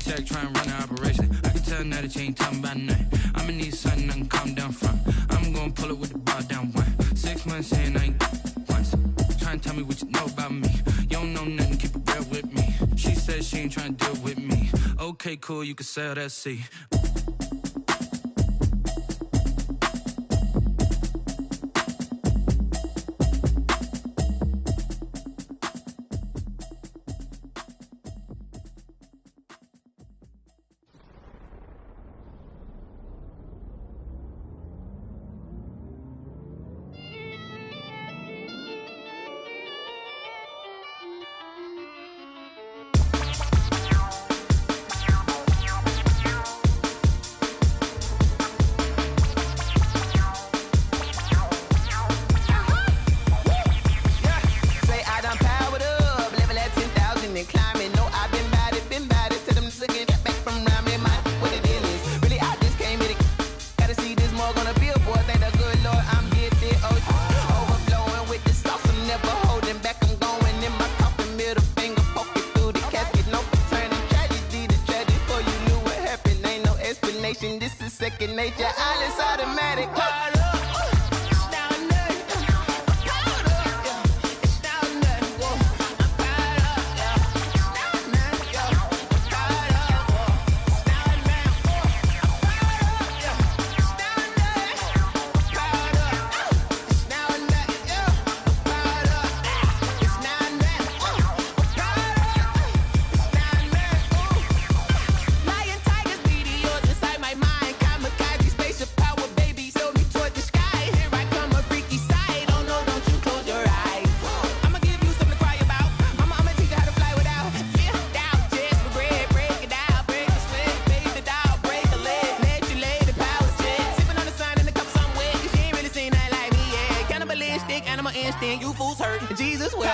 tech, try and run an operation. I can tell now that you ain't talking about nothing. I'ma need something I can calm down from. I'm gonna pull it with the bar down one. 6 months in, I ain't once. Try and tell me what you know about me. You don't know nothing, keep it real with me. She said she ain't trying to deal with me. Okay, cool, you can sell that seat. This is second nature, all is automatic. You fools hurt, Jesus will.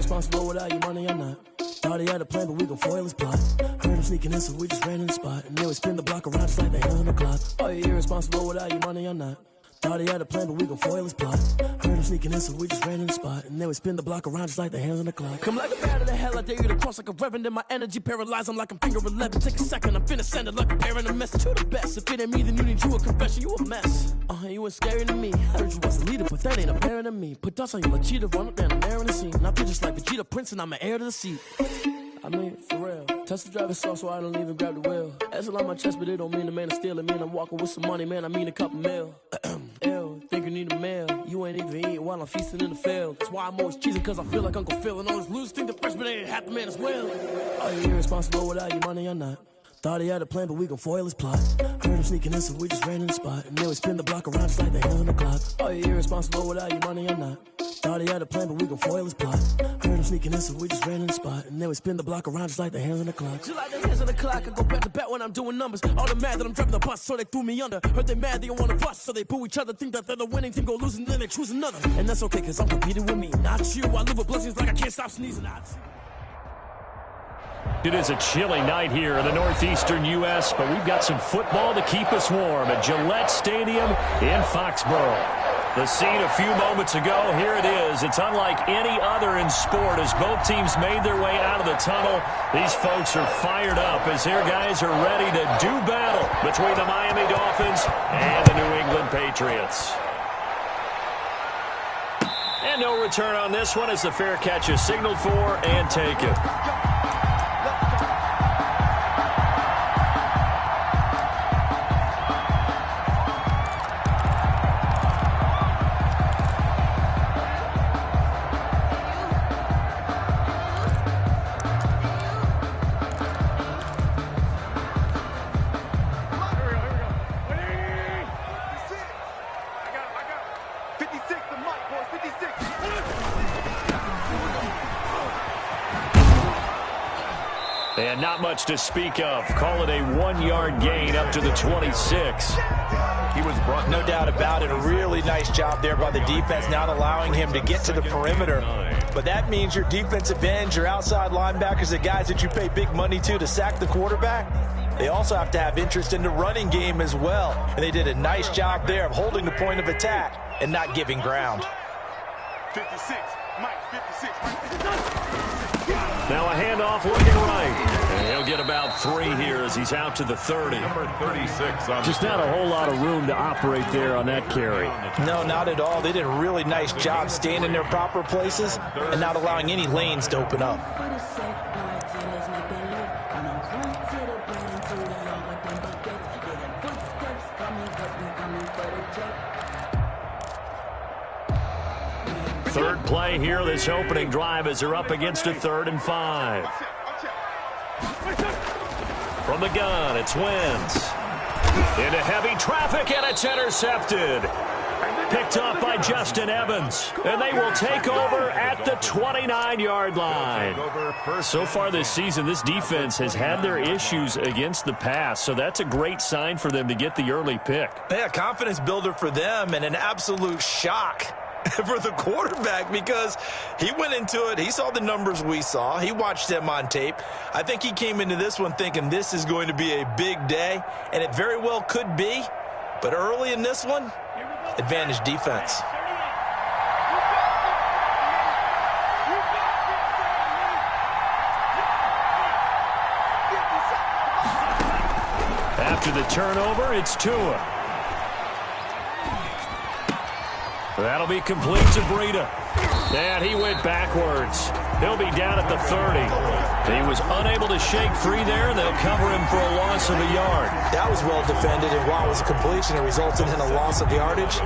Irresponsible without your money, I'm not. Thought he had a plan, but we gon' foil his plot. Heard him sneaking in, so we just ran in the spot. And then we spin the block around just like the hands on the clock. Are you irresponsible without your money, I'm not. Thought he had a plan, but we gon' foil his plot. Heard him sneaking in, so we just ran in the spot. And then we spin the block around just like the hands on the clock. Come like a bat of the hell, I dare you to cross like a reverend. In my energy paralyzed, I'm like I'm finger 11. Take a second, I'm finna send it like a parent a message. You the best, if it ain't me, then you need you a confession. You a mess, you ain't scary to me. Heard you was a leader, but that ain't apparent to me. Put dust on you like cheetah, run up down the air in the scene. I feel just like Vegeta Prince, and I'm an heir to the seat. I mean, for real. Touch the driver's soft, so I don't even grab the wheel. That's on my chest, but it don't mean the man is stealing. Man, I'm walking with some money, man, I mean a couple mil. Ew, think you need a meal. You ain't even eating while I'm feasting in the field. That's why I'm always cheesing, cause I feel like Uncle Phil. And all those losers think the freshman ain't half the man as well. Are you irresponsible without your money or not? Thought he had a plan, but we gon' foil his plot. Heard him sneaking in, so we just ran in the spot. And then we spin the block around just like the hands on the clock. Are you irresponsible without your money or not? Thought he had a plan, but we gon' foil his plot. Heard them sneaking in, so we just ran in the spot. And then we spin the block around just like the hands on the clock. Just like the hands on the clock, I go back to back when I'm doing numbers. All the mad that I'm driving the bus, so they threw me under. Heard they mad, they don't want to bust, so they boo each other. Think that they're the winning team, go losing, then they choose another. And that's okay, cause I'm competing with me, not you. I live with blessings like I can't stop sneezing. It is a chilly night here in the northeastern U.S., but we've got some football to keep us warm at Gillette Stadium in Foxborough. The scene a few moments ago, here it is. It's unlike any other in sport as both teams made their way out of the tunnel. These folks are fired up as their guys are ready to do battle between the Miami Dolphins and the New England Patriots. And no return on this one as the fair catch is signaled for and taken. And not much to speak of. Call it a 1-yard gain up to the 26. He was brought, no doubt about it. A really nice job there by the defense, not allowing him to get to the perimeter. But that means your defensive ends, your outside linebackers, the guys that you pay big money to sack the quarterback, they also have to have interest in the running game as well. And they did a nice job there of holding the point of attack and not giving ground. 56, Mike, 56. Now a handoff looking right. And he'll get about 3 here as he's out to the 30. Number 36. Just not a whole lot of room to operate there on that carry. No, not at all. They did a really nice job staying in their proper places and not allowing any lanes to open up. Third play here, this opening drive as they're up against a 3rd and 5. From the gun, it's Wentz. Into heavy traffic, and it's intercepted. Picked up by Justin Evans. And they will take over at the 29-yard line. So far this season, this defense has had their issues against the pass, so that's a great sign for them to get the early pick. Yeah, confidence builder for them and an absolute shock for the quarterback because he went into it. He saw the numbers we saw. He watched them on tape. I think he came into this one thinking this is going to be a big day, and it very well could be. But early in this one, advantage defense. After the turnover, it's Tua. That'll be complete to Breida. And he went backwards. He'll be down at the 30. He was unable to shake free there. They'll cover him for a loss of a yard. That was well defended, and while it was a completion, it resulted in a loss of yardage.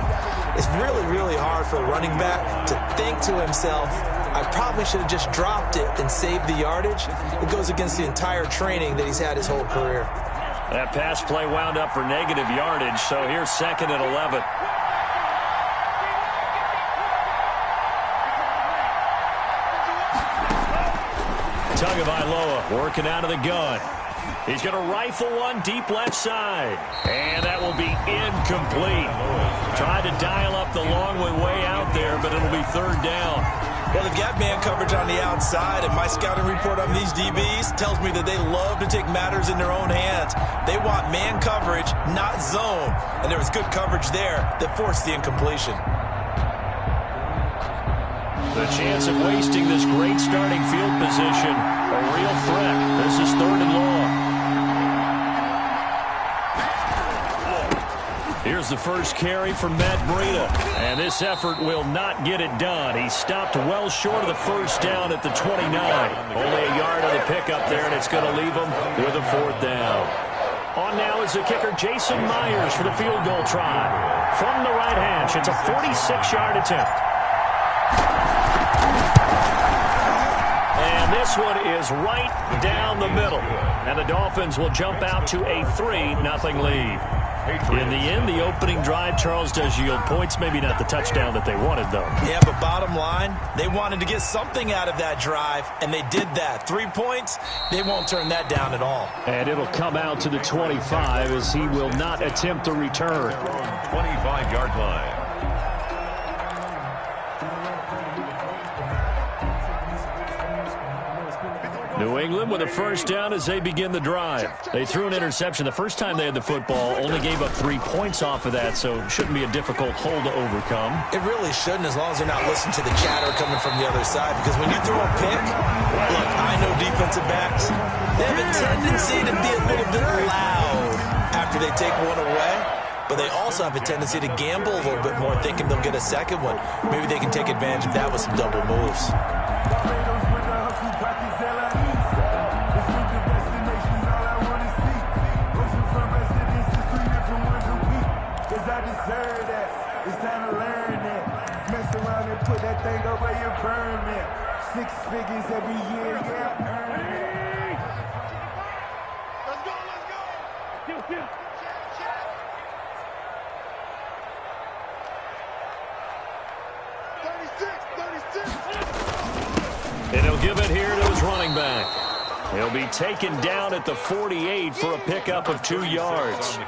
It's really, really hard for a running back to think to himself, I probably should have just dropped it and saved the yardage. It goes against the entire training that he's had his whole career. That pass play wound up for negative yardage, so here's 2nd and 11. Tagovailoa working out of the gun. He's going to rifle one deep left side. And that will be incomplete. Tried to dial up the long way out there, but it'll be 3rd down. Well, they've got man coverage on the outside, and my scouting report on these DBs tells me that they love to take matters in their own hands. They want man coverage, not zone. And there was good coverage there that forced the incompletion. The chance of wasting this great starting field position, a real threat. This is 3rd and long. Here's the first carry from Matt Breida. And this effort will not get it done. He stopped well short of the first down at the 29. Only a yard of the pickup there, and it's going to leave him with a 4th down. On now is the kicker Jason Myers for the field goal try. From the right hash, it's a 46-yard attempt. And this one is right down the middle. And the Dolphins will jump out to a 3-0 lead. In the end, the opening drive, Charles, does yield points. Maybe not the touchdown that they wanted, though. Yeah, but bottom line, they wanted to get something out of that drive, and they did that. 3 points, they won't turn that down at all. And it'll come out to the 25 as he will not attempt a return. 25-yard line. New England with a first down as they begin the drive. They threw an interception the first time they had the football, only gave up 3 points off of that, so it shouldn't be a difficult hole to overcome. It really shouldn't, as long as they're not listening to the chatter coming from the other side, because when you throw a pick, look, I know defensive backs, they have a tendency to be a little bit loud after they take one away, but they also have a tendency to gamble a little bit more, thinking they'll get a second one. Maybe they can take advantage of that with some double moves. Put that thing over your permit. 6 figures every year, yeah, earn it. Let's go, let's go. Kill. 36. And he'll give it here to his running back. He'll be taken down at the 48 for a pickup of 2 yards.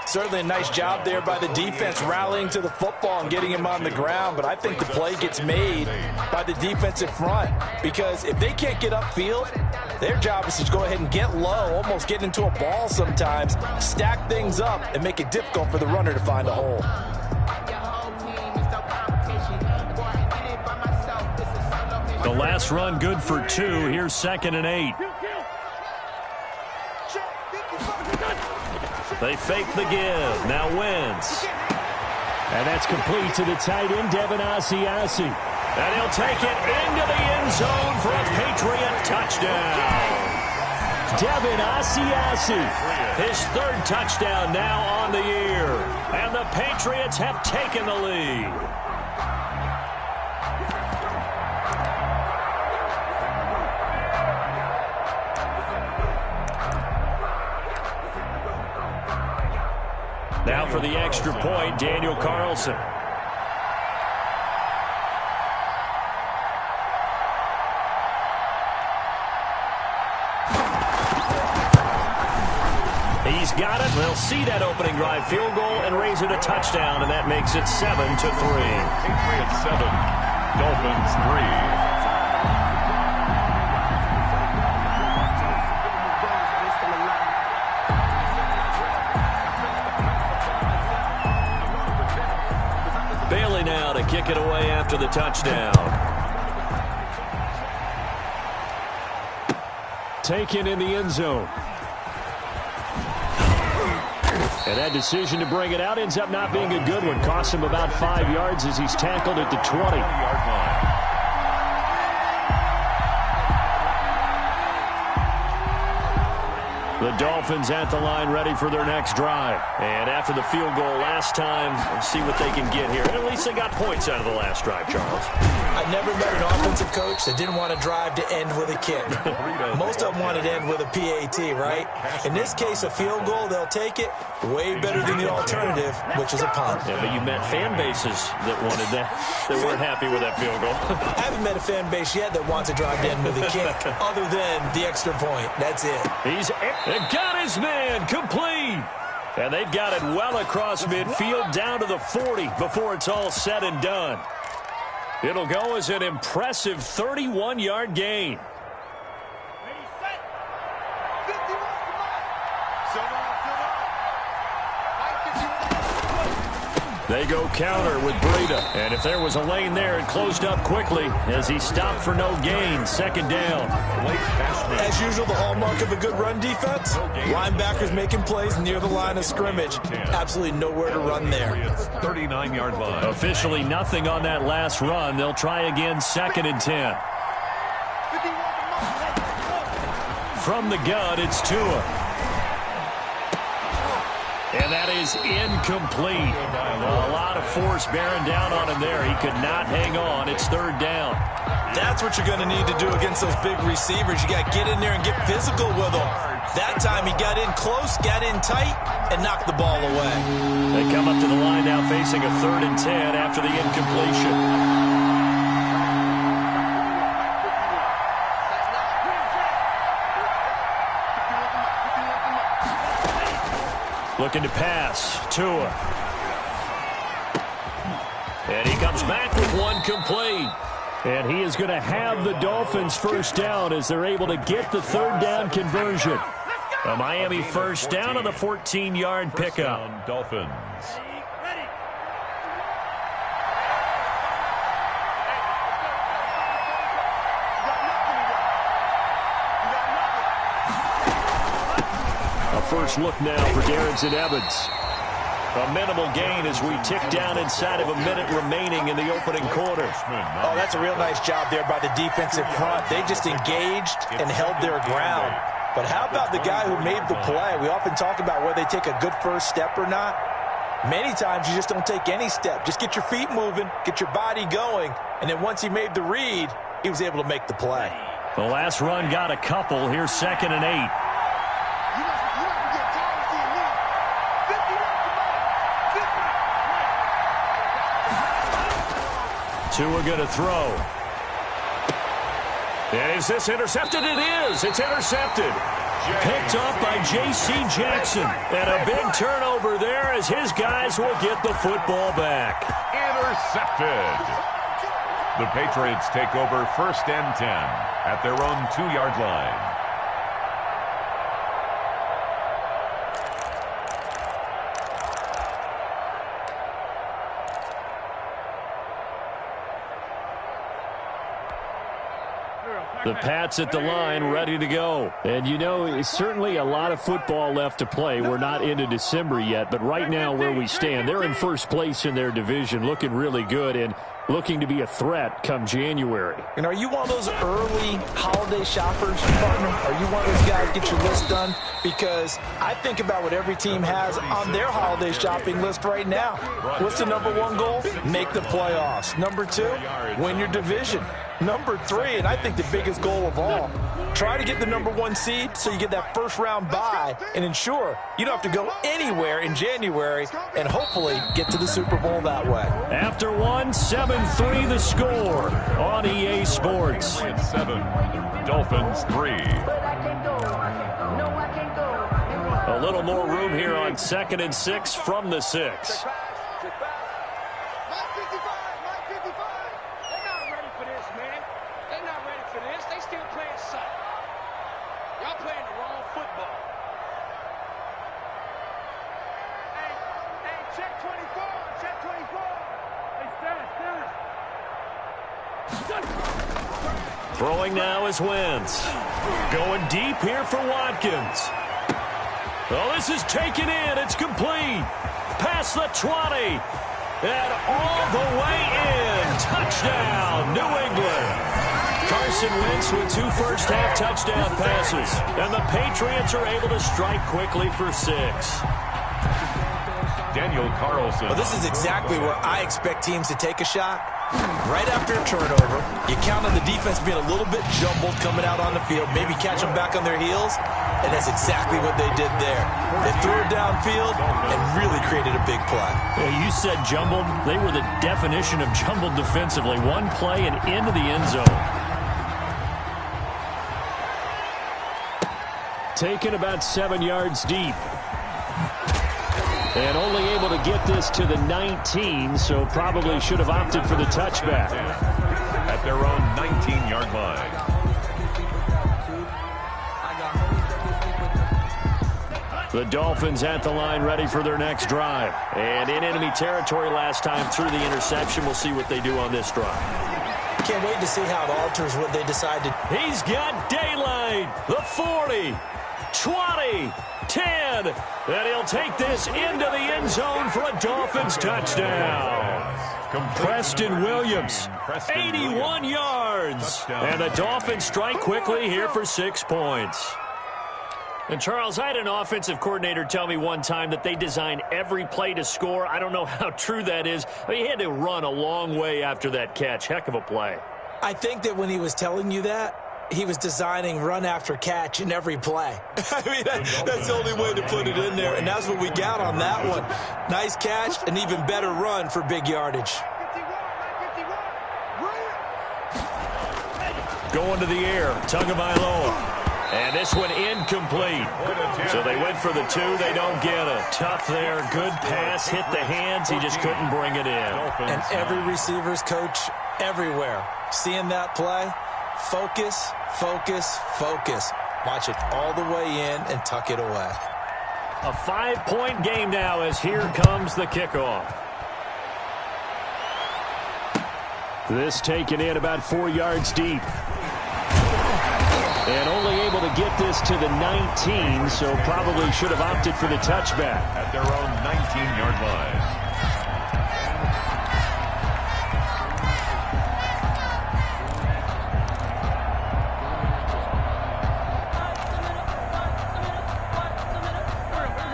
Certainly a nice job there by the defense rallying to the football and getting him on the ground, but I think the play gets made by the defensive front, because if they can't get upfield, their job is to go ahead and get low, almost get into a ball sometimes, stack things up, and make it difficult for the runner to find a hole. The last run good for 2. Here's 2nd and 8. They fake the give. Now wins. And that's complete to the tight end, Devin Asiasi. And he'll take it into the end zone for a Patriot touchdown. Devin Asiasi, his 3rd touchdown now on the year. And the Patriots have taken the lead. Now for the extra point, Daniel Carlson. He's got it. They'll see that opening drive field goal and raise it a touchdown, and that makes it 7-3. Patriots 7, Dolphins 3. Bailey now to kick it away after the touchdown. Taken in the end zone. And that decision to bring it out ends up not being a good one. Cost him about 5 yards as he's tackled at the 20-yard line. The Dolphins at the line ready for their next drive. And after the field goal last time, let's see what they can get here. And at least they got points out of the last drive, Charles. I never met an offensive coach that didn't want to drive to end with a kick. Most of them wanted to end with a PAT, right? In this case, a field goal, they'll take it. Way better than the alternative, which is a punt. Yeah, but you met fan bases that wanted that, that weren't happy with that field goal. I haven't met a fan base yet that wants to drive to end with a kick, other than the extra point. That's it. He's got his man complete. And they've got it well across midfield down to the 40 before it's all said and done. It'll go as an impressive 31-yard gain. They go counter with Breida. And if there was a lane there, it closed up quickly as he stopped for no gain. 2nd down. As usual, the hallmark of a good run defense, linebackers making plays near the line of scrimmage. Absolutely nowhere to run there. 39-yard line. Officially nothing on that last run. They'll try again 2nd and 10. From the gun, it's Tua. And that is incomplete. A lot of force bearing down on him there. He could not hang on. It's 3rd down. That's what you're going to need to do against those big receivers. You got to get in there and get physical with them. That time he got in close, got in tight, and knocked the ball away. They come up to the line now facing a 3rd and 10 after the incompletion. Looking to pass. Tua. And he comes back with one complete. And he is going to have the Dolphins first down as they're able to get the 3rd down conversion. A Miami first down on the 14-yard pickup. Dolphins. A first look now for Darrington Evans. A minimal gain as we tick down inside of a minute remaining in the opening quarter. Oh, that's a real nice job there by the defensive front. They just engaged and held their ground. But how about the guy who made the play? We often talk about whether they take a good first step or not. Many times you just don't take any step. Just get your feet moving, get your body going, and then once he made the read, he was able to make the play. The last run got a couple. Here's 2nd and 8. Tua going to throw. Is this intercepted? It is. It's intercepted. Picked up by J.C. Jackson. And a big turnover there as his guys will get the football back. Intercepted. The Patriots take over 1st and 10 at their own 2-yard line. The Pats at the line, ready to go. And, you know, it's certainly a lot of football left to play. We're not into December yet, but right now where we stand, they're in first place in their division, looking really good and looking to be a threat come January. And are you one of those early holiday shoppers, partner? Are you one of those guys get your list done? Because I think about what every team has on their holiday shopping list right now. What's the #1 goal? Make the playoffs. #2, win your division. #3, and I think the biggest goal of all, try to get the #1 seed so you get that first-round bye and ensure you don't have to go anywhere in January and hopefully get to the Super Bowl that way. After 1, 7-3 the score on EA Sports. 7, Dolphins 3. A little more room here on 2nd and 6 from the 6. Throwing now is Wentz. Going deep here for Watkins. Oh, this is taken in. It's complete. Past the 20. And all the way in. Touchdown, New England. Carson Wentz with 2 first-half touchdown passes. And the Patriots are able to strike quickly for 6. Daniel Carlson. Well, this is exactly where I expect teams to take a shot. Right after a turnover, you count on the defense being a little bit jumbled coming out on the field, maybe catch them back on their heels, and that's exactly what they did there. They threw it downfield and really created a big play. Yeah, you said jumbled. They were the definition of jumbled defensively. One play and into the end zone. Taken about 7 yards deep. And only able to get this to the 19, so probably should have opted for the touchback. At their own 19-yard line. The Dolphins at the line ready for their next drive. And in enemy territory last time through the interception. We'll see what they do on this drive. Can't wait to see how it alters what they decide to. He's got daylight. The 40, 20, 10. And he'll take this into the end zone for a Dolphins touchdown. Preston Williams, 81 yards. And the Dolphins strike quickly here for 6 points. And, Charles, I had an offensive coordinator tell me one time that they design every play to score. I don't know how true that is. I mean, he had to run a long way after that catch. Heck of a play. I think that when he was telling you that, he was designing run after catch in every play. I mean, that's the only way to put it in there, and that's what we got on that one. Nice catch, an even better run for big yardage. Going to the air, Tagovailoa. And this one incomplete. So they went for the 2. They don't get it. Tough there. Good pass. Hit the hands. He just couldn't bring it in. And every receiver's coach everywhere, seeing that play, focus, focus, focus. Watch it all the way in and tuck it away. A 5-point game now as here comes the kickoff. This taken in about 4 yards deep. And only able to get this to the 19, so probably should have opted for the touchback. At their own 19-yard line.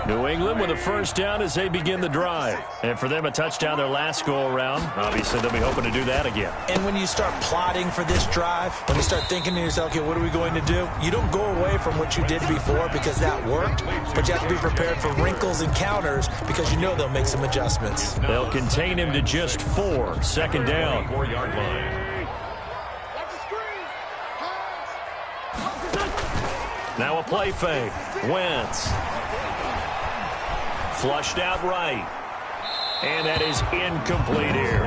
New England with a first down as they begin the drive. And for them, a touchdown their last go-around. Obviously, they'll be hoping to do that again. And when you start plotting for this drive, when you start thinking to yourself, okay, what are we going to do? You don't go away from what you did before because that worked, but you have to be prepared for wrinkles and counters because you know they'll make some adjustments. They'll contain him to just 4. Second down. 4-yard line. Now a play fake. Wentz. Flushed out right. And that is incomplete here.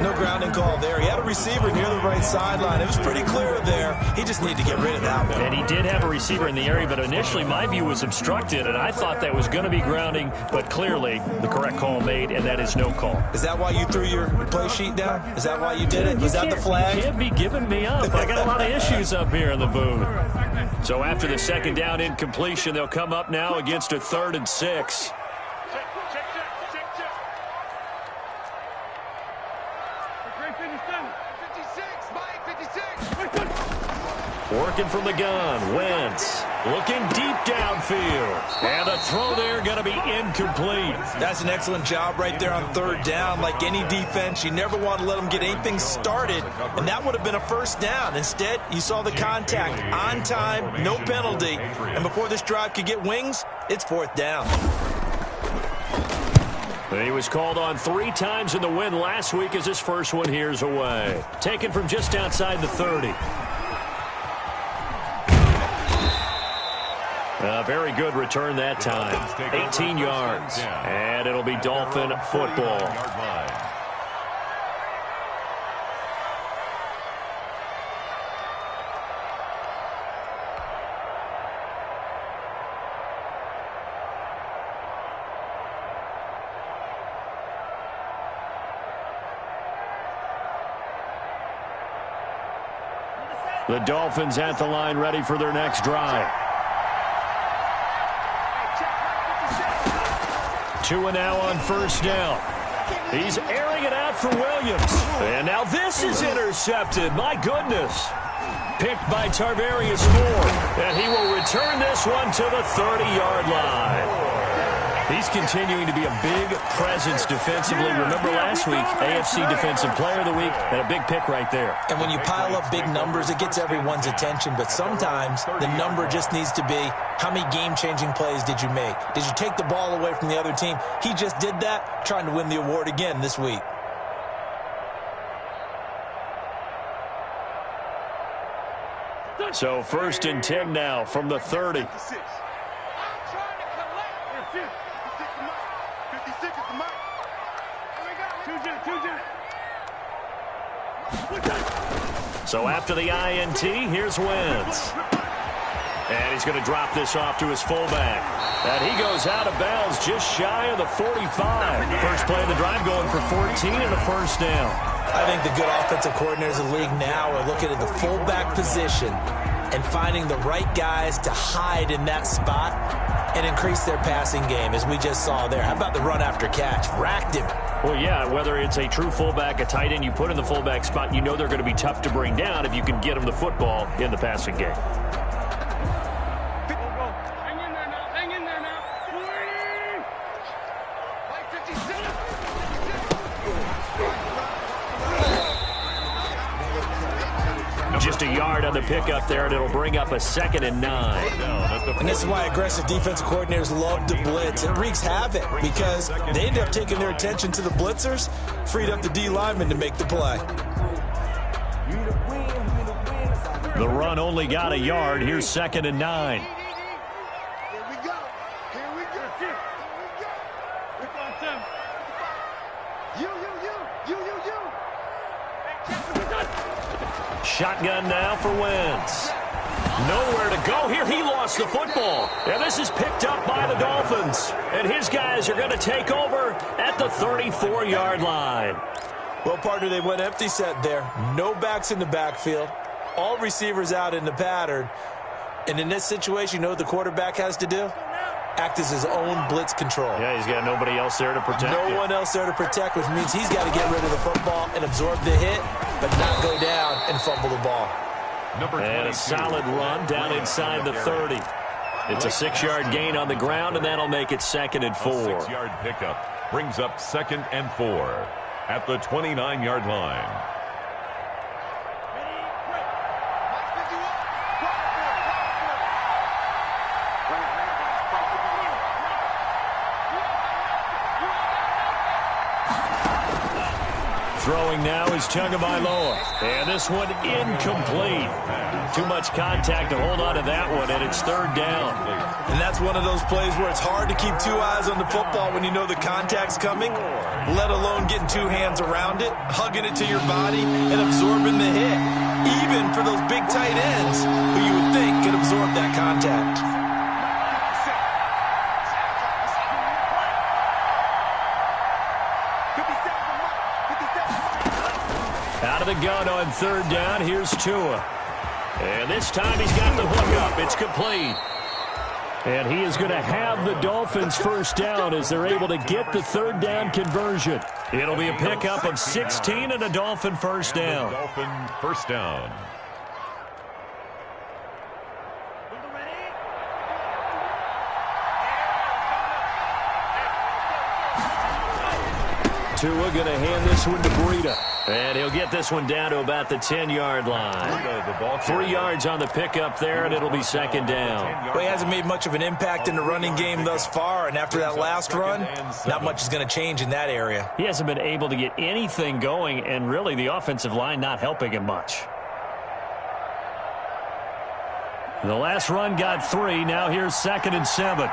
No grounding call there. He had a receiver near the right sideline. It was pretty clear there. He just needed to get rid of that one. And he did have a receiver in the area, but initially my view was obstructed, and I thought that was going to be grounding, but clearly the correct call made, and that is no call. Is that why you threw your play sheet down? Is that why you did it? Was that the flag? You can't be giving me up. I got a lot of issues up here in the booth. So after the second down incompletion, they'll come up now against a 3rd and 6. Working from the gun, Wentz looking deep downfield. And the throw there going to be incomplete. That's an excellent job right there on 3rd down. Like any defense, you never want to let them get anything started, and that would have been a first down. Instead, you saw the contact on time, no penalty, and before this drive could get wings, it's 4th down. He was called on 3 times in the win last week as his first one here's away. Taken from just outside the 30. A very good return that time. 18 yards. And it'll be Dolphin football. The Dolphins at the line ready for their next drive. 2 now on first down. He's airing it out for Williams. And now this is intercepted. My goodness. Picked by Tarvarius Moore. And he will return this one to the 30-yard line. He's continuing to be a big presence defensively. Remember last week, AFC Defensive Player of the Week, and a big pick right there. And when you pile up big numbers, it gets everyone's attention. But sometimes the number just needs to be, how many game-changing plays did you make? Did you take the ball away from the other team? He just did that, trying to win the award again this week. So 1st and 10 now from the 30. So after the INT, here's Wentz. And he's going to drop this off to his fullback. And he goes out of bounds just shy of the 45. First play of the drive going for 14 and a first down. I think the good offensive coordinators in the league now are looking at the fullback position and finding the right guys to hide in that spot and increase their passing game, as we just saw there. How about the run after catch? Racked him. Well, yeah, whether it's a true fullback, a tight end you put in the fullback spot, you know they're going to be tough to bring down if you can get them the football in the passing game. just a yard on the pickup there, and it'll bring up a 2nd and 9. And this is why aggressive defensive coordinators love to blitz. It wreaks havoc because they end up taking their attention to the blitzers, freed up the D lineman to make the play. The run only got a yard. Here's 2nd and 9. Here we go. Here we go. Shotgun now for Wentz. Nowhere to go here. He lost the football. And this is picked up by the Dolphins. And his guys are going to take over at the 34-yard line. Well, partner, they went empty set there. No backs in the backfield. All receivers out in the pattern. And in this situation, you know what the quarterback has to do? Act as his own blitz control. Yeah, he's got nobody else there to protect him. No one else there to protect, which means he's got to get rid of the football and absorb the hit, but not go down and fumble the ball. And a solid run down inside the 30. It's a 6-yard gain on the ground, and that'll make it 2nd and 4. A 6-yard pickup brings up 2nd and 4 at the 29-yard line. Throwing now is Tagovailoa. And this one incomplete. Too much contact to hold on to that one, and it's 3rd down. And that's one of those plays where it's hard to keep 2 eyes on the football when you know the contact's coming, let alone getting 2 hands around it, hugging it to your body, and absorbing the hit. Even for those big tight ends who you would think could absorb that contact. Out of the gun on 3rd down, here's Tua. And this time he's got the hook up. It's complete. And he is going to have the Dolphins 1st down as they're able to get the 3rd down conversion. It'll be a pickup of 16 and a Dolphin 1st down. Dolphin 1st down. Tua going to hand this one to Breida. And he'll get this one down to about the 10-yard line. 3 yards on the pickup there, and it'll be 2nd down. Well, he hasn't made much of an impact in the running game thus far, and after that last run, not much is going to change in that area. He hasn't been able to get anything going, and really the offensive line not helping him much. The last run got 3. Now here's 2nd and 7.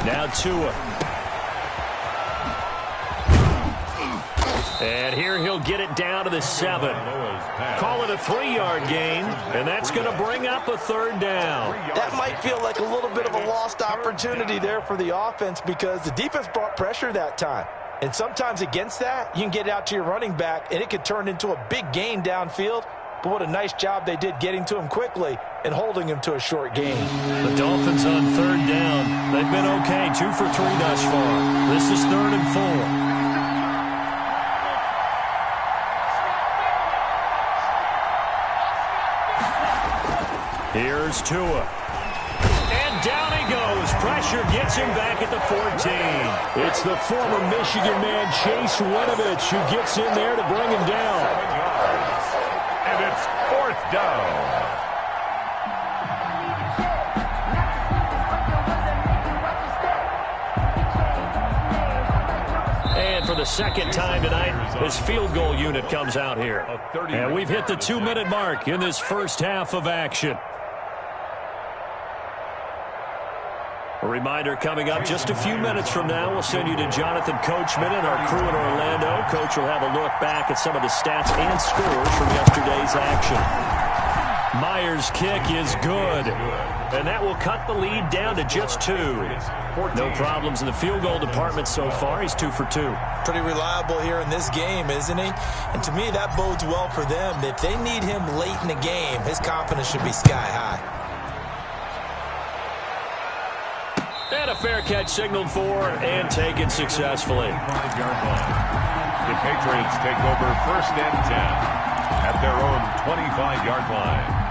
Now Tua. And here he'll get it down to the 7. Call it a 3-yard gain, and that's going to bring up a 3rd down. That might feel like a little bit of a lost opportunity there for the offense because the defense brought pressure that time. And sometimes against that, you can get it out to your running back, and it could turn into a big gain downfield. But what a nice job they did getting to him quickly and holding him to a short gain. The Dolphins on 3rd down. They've been okay, 2 for 3 thus far. This is 3rd and 4. Here's Tua. And down he goes. Pressure gets him back at the 14. It's the former Michigan man, Chase Winovich, who gets in there to bring him down. And it's 4th down. And for the 2nd time tonight, this field goal unit comes out here. And we've hit the 2-minute mark in this first half of action. A reminder coming up just a few minutes from now, we'll send you to Jonathan Coachman and our crew in Orlando. Coach will have a look back at some of the stats and scores from yesterday's action. Myers' kick is good, and that will cut the lead down to just 2. No problems in the field goal department so far. He's 2 for 2. Pretty reliable here in this game, isn't he? And to me, that bodes well for them. If they need him late in the game, his confidence should be sky high. And a fair catch signaled for and taken successfully. 5-yard line. The Patriots take over 1st and 10 at their own 25-yard line.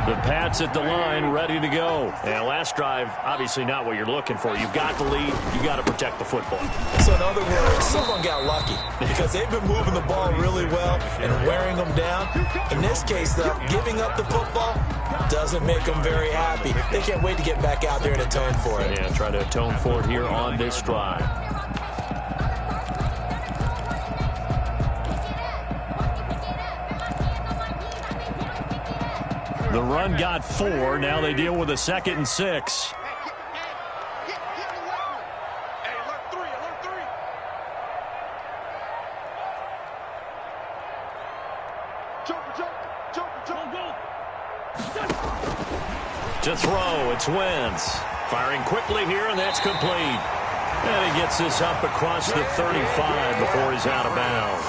The Pats at the line, ready to go. And last drive, obviously not what you're looking for. You've got the lead. You've got to protect the football. So in other words, someone got lucky because they've been moving the ball really well and wearing them down. In this case, though, giving up the football doesn't make them very happy. They can't wait to get back out there and atone for it. Yeah, try to atone for it here on this drive. The run got 4. Now they deal with a 2nd and 6. To throw, it's Wentz. Firing quickly here, and that's complete. And he gets this up across the 35 before he's out of bounds.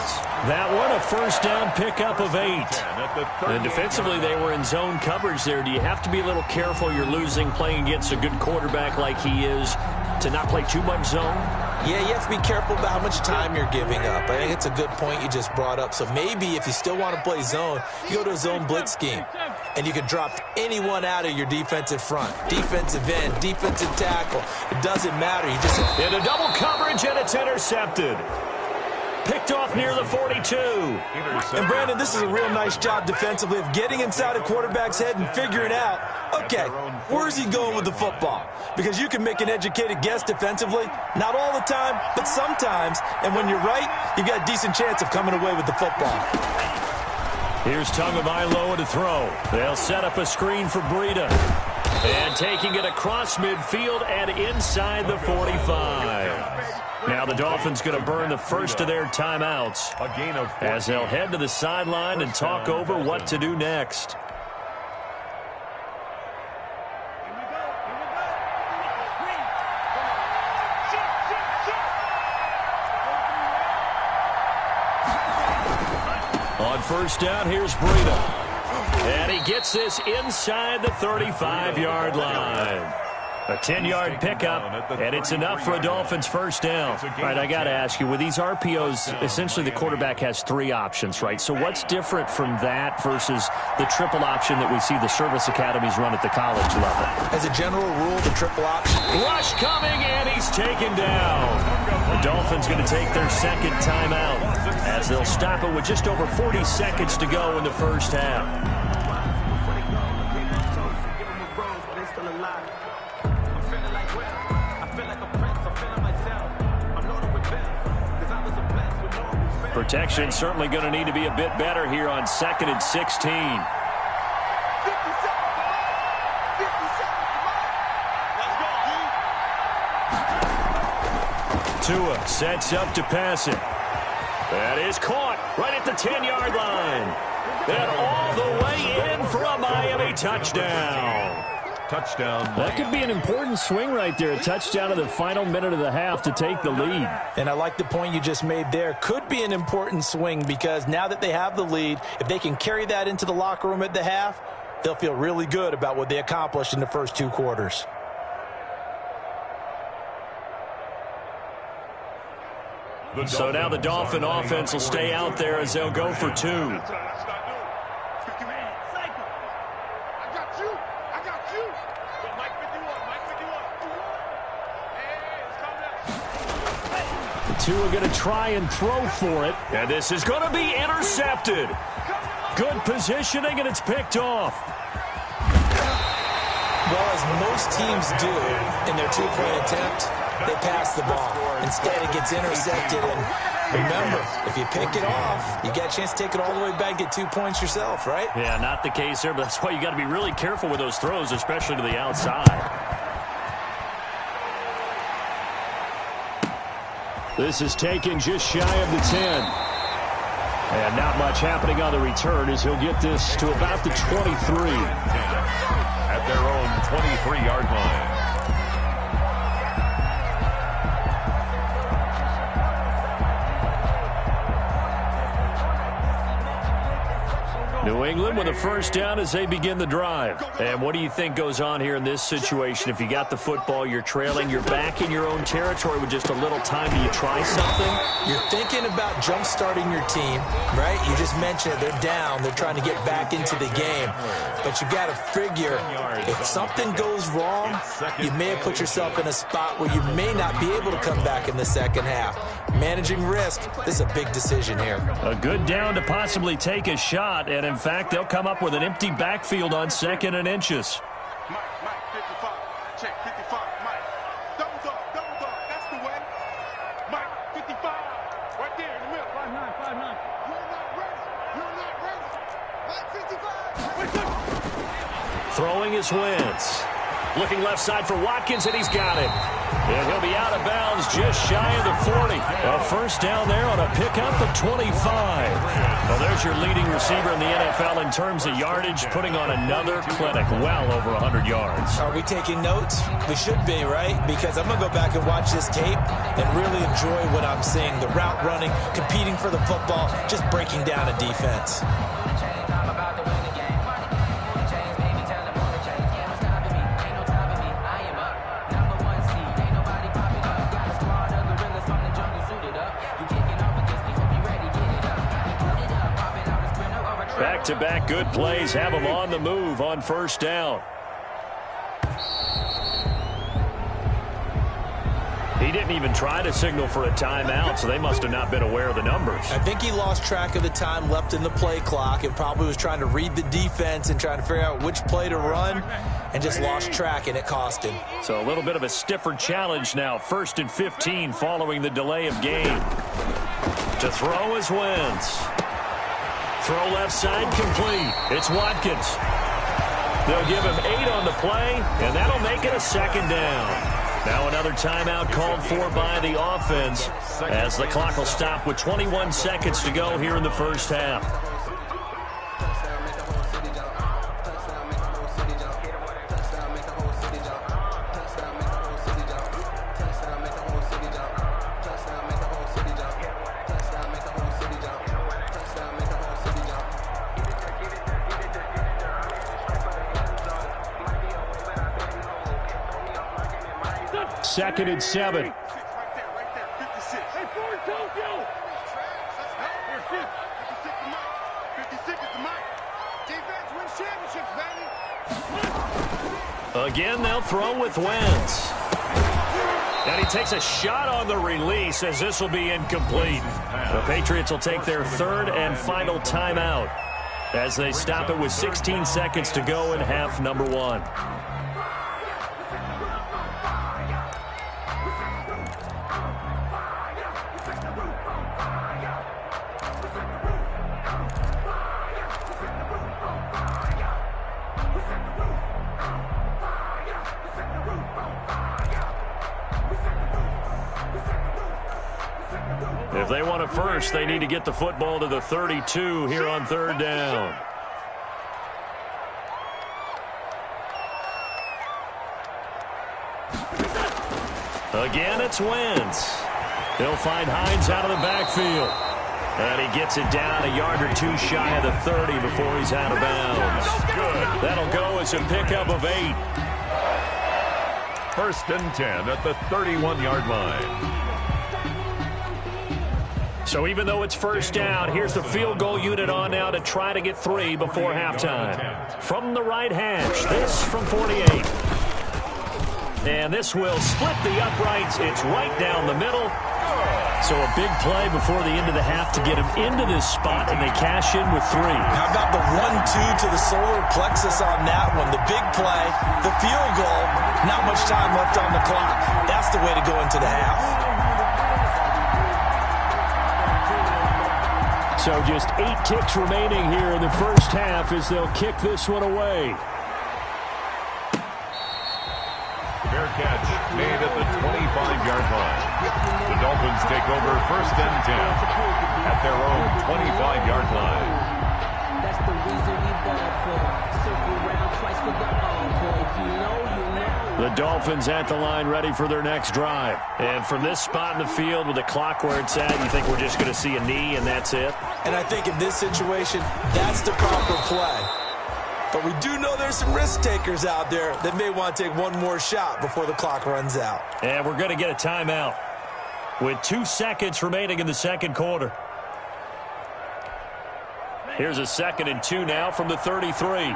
That one, a first down pickup of 8. And defensively, they were in zone coverage there. Do you have to be a little careful? You're losing playing against a good quarterback like he is to not play too much zone? Yeah, you have to be careful about how much time you're giving up. I think it's a good point you just brought up. So maybe if you still want to play zone, you go to a zone blitz scheme. And you can drop anyone out of your defensive front. Defensive end, defensive tackle. It doesn't matter. You just into double coverage, and it's intercepted. Picked off near the 42. And, Brandon, this is a real nice job defensively of getting inside a quarterback's head and figuring out, okay, where's he going with the football? Because you can make an educated guess defensively. Not all the time, but sometimes. And when you're right, you've got a decent chance of coming away with the football. Here's Tagovailoa to throw. They'll set up a screen for Breida. And taking it across midfield and inside the 45. Now the Dolphins going to burn the first of their timeouts as they'll head to the sideline and talk over what to do next. On first down, here's Breida. And he gets this inside the 35-yard line. A 10-yard pickup, and it's enough for a Dolphins first down. All right, I got to ask you, with these RPOs, essentially the quarterback has 3 options, right? So what's different from that versus the triple option that we see the service academies run at the college level? As a general rule, the triple option. Rush coming, and he's taken down. The Dolphins going to take their second timeout as they'll stop it with just over 40 seconds to go in the first half. Protection certainly going to need to be a bit better here on 2nd and 16. Tua sets up to pass it. That is caught right at the 10-yard line. And all the way in for a Miami touchdown. Touchdown. That could be an important swing right there. A touchdown in the final minute of the half to take the lead. And I like the point you just made there. Could be an important swing because now that they have the lead, if they can carry that into the locker room at the half, they'll feel really good about what they accomplished in the first 2 quarters. So now the Dolphin offense will stay out there as they'll go for 2. Tua going to try and throw for it. And this is going to be intercepted. Good positioning, and it's picked off. Well, as most teams do in their 2-point attempt, they pass the ball. Instead, it gets intercepted. And remember, if you pick it off, you get a chance to take it all the way back, get 2 points yourself, right? Yeah, not the case there, but that's why you got to be really careful with those throws, especially to the outside. This is taken just shy of the 10. And not much happening on the return as he'll get this to about the 23. At their own 23-yard line. New England with a first down as they begin the drive. And what do you think goes on here in this situation? If you got the football, you're trailing, you're back in your own territory with just a little time. Do you try something? You're thinking about jump-starting your team, right? You just mentioned it. They're down. They're trying to get back into the game. But you got to figure if something goes wrong, you may have put yourself in a spot where you may not be able to come back in the second half. Managing risk, this is a big decision here. A good down to possibly take a shot, and in fact, they'll come up with an empty backfield on 2nd and inches. Mike, 55. Check, 55. Mike, double dog, that's the way. Mike, 55. Right there in the middle. 5'9". You're not ready. Mike, 55. Throwing his Wentz. Looking left side for Watkins, and he's got it. And he'll be out of bounds just shy of the 40. A first down there on a pickup of 25. Well, there's your leading receiver in the NFL in terms of yardage, putting on another clinic, well over 100 yards. Are we taking notes? We should be, right? Because I'm going to go back and watch this tape and really enjoy what I'm seeing. The route running, competing for the football, just breaking down a defense. Back-to-back good plays have them on the move on first down. He didn't even try to signal for a timeout, so they must have not been aware of the numbers. I think he lost track of the time left in the play clock and probably was trying to read the defense and trying to figure out which play to run and just lost track, and it cost him. So a little bit of a stiffer challenge now. 1st and 15 following the delay of game. To throw is Wentz. Throw left side complete. It's Watkins. They'll give him 8 on the play, and that'll make it a 2nd down. Now another timeout called for by the offense as the clock will stop with 21 seconds to go here in the first half. Second and 7. Right there, 56. Hey, Ford, Tokyo. 56 is the mic. Defense wins championships, baby. Again, they'll throw with Wentz. And he takes a shot on the release as this will be incomplete. The Patriots will take their 3rd and final timeout as they stop it with 16 seconds to go in half number 1. If they want it first, they need to get the football to the 32 here on 3rd down. Again, it's Wentz. He'll find Hines out of the backfield. And he gets it down a yard or 2 shy of the 30 before he's out of bounds. Good. That'll go as a pickup of 8. 1st and 10 at the 31-yard line. So even though it's first down, here's the field goal unit on now to try to get 3 before halftime. From the right hash, this from 48. And this will split the uprights. It's right down the middle. So a big play before the end of the half to get him into this spot, and they cash in with 3. How about the 1-2 to the solar plexus on that one? The big play, the field goal, not much time left on the clock. That's the way to go into the half. So just 8 ticks remaining here in the first half as they'll kick this one away. Fair catch made at the 25-yard line. The Dolphins take over 1st and 10 at their own 25-yard line. That's the reason we ball for. Circle around twice for the encore. If you know, you know. The Dolphins at the line ready for their next drive. And from this spot in the field with the clock where it's at, you think we're just going to see a knee and that's it? And I think in this situation, that's the proper play. But we do know there's some risk takers out there that may want to take one more shot before the clock runs out. And we're going to get a timeout with 2 seconds remaining in the second quarter. Here's a 2nd and 2 now from the 33.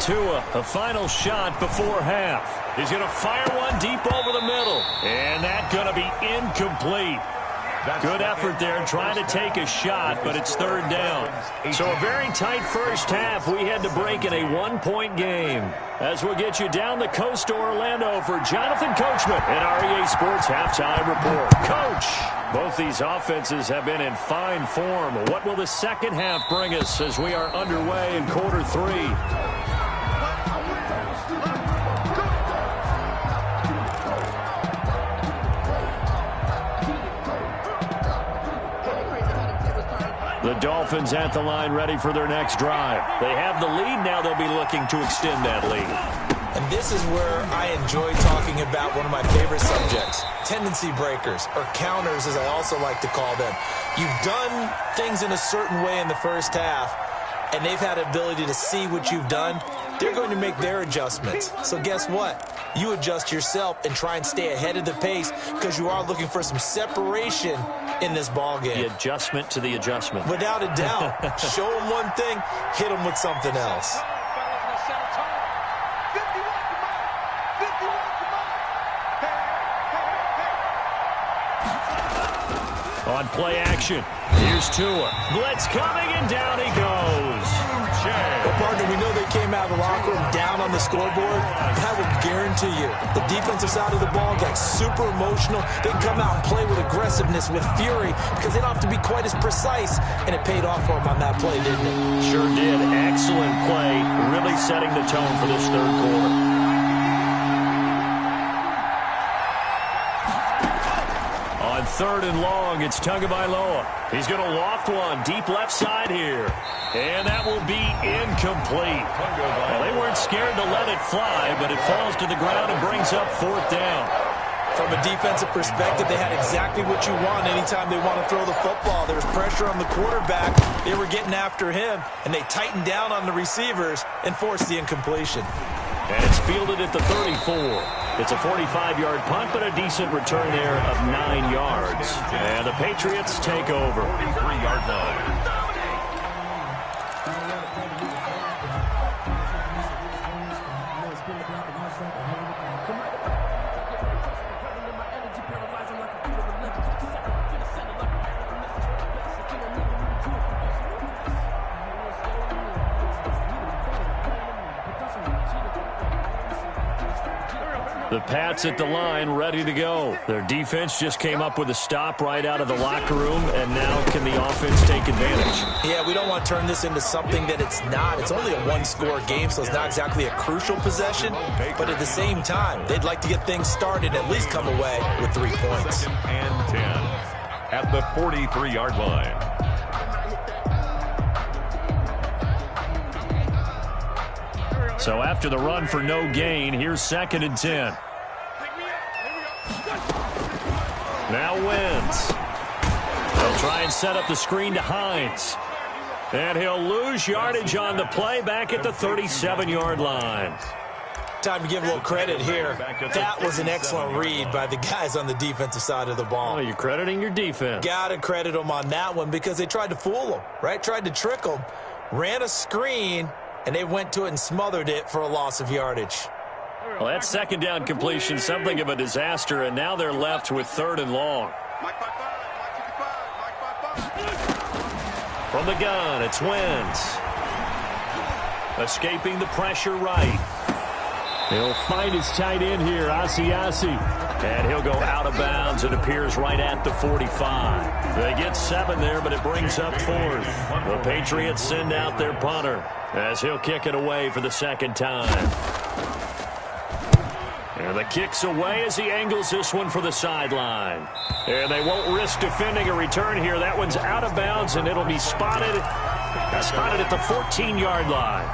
Tua, a final shot before half. He's going to fire one deep over the middle. And that's going to be incomplete. Good effort there trying to take a shot, but it's 3rd down. So a very tight first half. We had to break in a 1-point game. As we'll get you down the coast to Orlando for Jonathan Coachman and our EA Sports Halftime Report. Coach, both these offenses have been in fine form. What will the second half bring us as we are underway in quarter 3? The Dolphins at the line ready for their next drive. They have the lead. Now they'll be looking to extend that lead. And this is where I enjoy talking about one of my favorite subjects, tendency breakers, or counters as I also like to call them. You've done things in a certain way in the first half, and they've had the ability to see what you've done. They're going to make their adjustments. So guess what? You adjust yourself and try and stay ahead of the pace because you are looking for some separation in this ball game. The adjustment to the adjustment. Without a doubt. Show them one thing, hit them with something else. On play action, here's Tua. Blitz coming, and down he goes. Well, partner, we know they came out of the locker room down on the scoreboard. I will guarantee you, the defensive side of the ball got super emotional. They come out and play with aggressiveness, with fury, because they don't have to be quite as precise. And it paid off for them on that play, didn't it? Sure did. Excellent play, really setting the tone for this third quarter. On 3rd and long, it's Tagovailoa. He's going to loft one deep left side here. And that will be incomplete. Well, they weren't scared to let it fly, but it falls to the ground and brings up 4th down. From a defensive perspective, they had exactly what you want anytime they want to throw the football. There was pressure on the quarterback. They were getting after him, and they tightened down on the receivers and forced the incompletion. And it's fielded at the 34. It's a 45-yard punt, but a decent return there of 9 yards. And the Patriots take over. 3-yard line. The Pats at the line, ready to go. Their defense just came up with a stop right out of the locker room, and now can the offense take advantage? Yeah, we don't want to turn this into something that it's not. It's only a one-score game, so it's not exactly a crucial possession. But at the same time, they'd like to get things started, at least come away with 3 points. 2nd and 10 at the 43-yard line. So after the run for no gain, here's 2nd and 10. Now wins. They'll try and set up the screen to Hines. And he'll lose yardage on the play back at the 37-yard line. Time to give a little credit here. That was an excellent read by the guys on the defensive side of the ball. Oh, you're crediting your defense. Got to credit them on that one because they tried to fool them, right? Tried to trick them. Ran a screen, and they went to it and smothered it for a loss of yardage. Well, that 2nd down completion, something of a disaster, and now they're left with 3rd and long. From the gun, it's Wentz. Escaping the pressure right. He'll find his tight end here, Asiasi. And he'll go out of bounds. It appears right at the 45. They get 7 there, but it brings up 4th. The Patriots send out their punter as he'll kick it away for the 2nd time. And the kick's away as he angles this one for the sideline. And they won't risk defending a return here. That one's out of bounds, and it'll be spotted at the 14-yard line.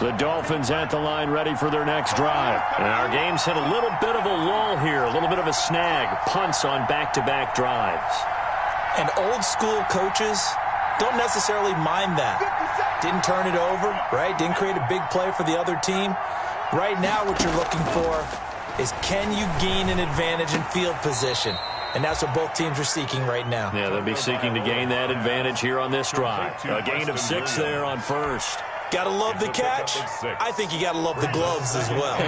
The Dolphins at the line ready for their next drive. And our game's hit a little bit of a lull here, a little bit of a snag. Punts on back-to-back drives. And old-school coaches don't necessarily mind that. Didn't turn it over, right? Didn't create a big play for the other team. Right now what you're looking for is can you gain an advantage in field position? And that's what both teams are seeking right now. Yeah, they'll be seeking to gain that advantage here on this drive. A gain of 6 there on first. Gotta love the catch. I think you gotta love the gloves as well.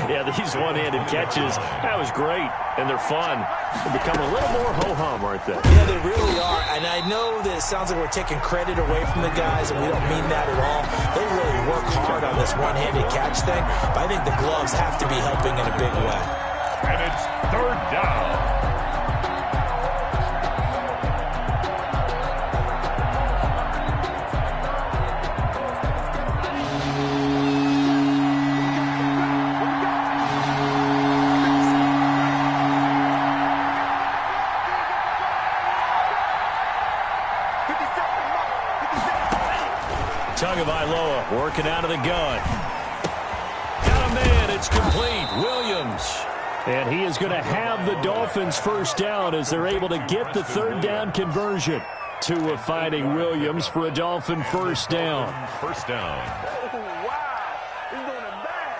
Yeah, these one-handed catches, that was great. And they're fun. They become a little more ho-hum, aren't they? Yeah, they really are. And I know that it sounds like we're taking credit away from the guys, and we don't mean that at all. They really work hard on this one-handed catch thing. But I think the gloves have to be helping in a big way. And it's third down. Tagovailoa working out of the gun. Got a man. It's complete. Williams. And he is going to have the Dolphins first down as they're able to get the third down conversion. Tua finding Williams for a Dolphin first down. First down. Oh, wow. He's doing it bad.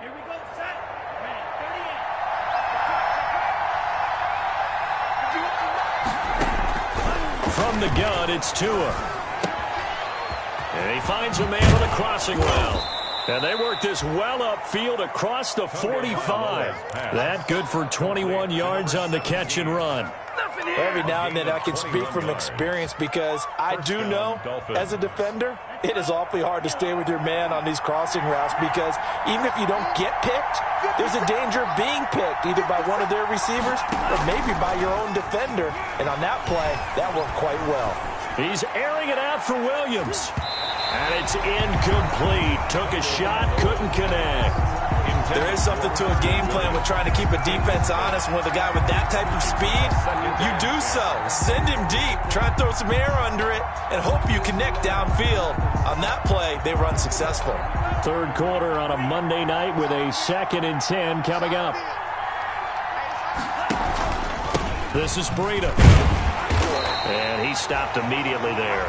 Here we go, set. Man, 38. From the gun, it's Tua. And he finds a man on a crossing route. And they work this well upfield across the 45. That good for 21 yards on the catch and run. Every now and then I can speak from experience because I do know, as a defender, it is awfully hard to stay with your man on these crossing routes because even if you don't get picked, there's a danger of being picked either by one of their receivers or maybe by your own defender. And on that play, that worked quite well. He's airing it out for Williams. And it's incomplete. Took a shot, couldn't connect. There is something to a game plan with trying to keep a defense honest. With a guy with that type of speed, you do so. Send him deep, try and throw some air under it, and hope you connect downfield. On that play, they run successful. Third quarter on a Monday night with a 2nd and 10 coming up. This is Breida. And he stopped immediately there.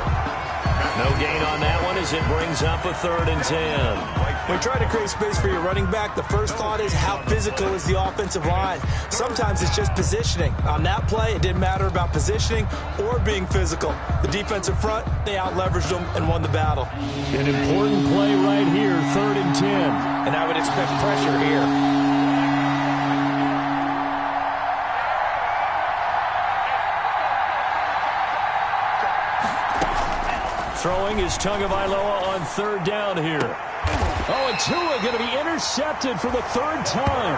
No gain on that one as it brings up a 3rd and 10. When you try to create space for your running back, the first thought is how physical is the offensive line. Sometimes it's just positioning. On that play, it didn't matter about positioning or being physical. The defensive front, they out-leveraged them and won the battle. An important play right here, 3rd and 10. And I would expect pressure here. Throwing is Tagovailoa on 3rd down here. Oh, and Tua going to be intercepted for the 3rd time.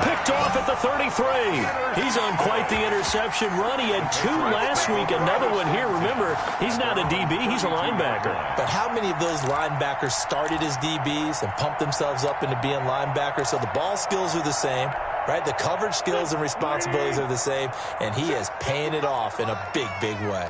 Picked off at the 33. He's on quite the interception run. He had 2 last week, another one here. Remember, he's not a DB, he's a linebacker. But how many of those linebackers started as DBs and pumped themselves up into being linebackers? So the ball skills are the same, right? The coverage skills and responsibilities are the same, and he is paying it off in a big, big way.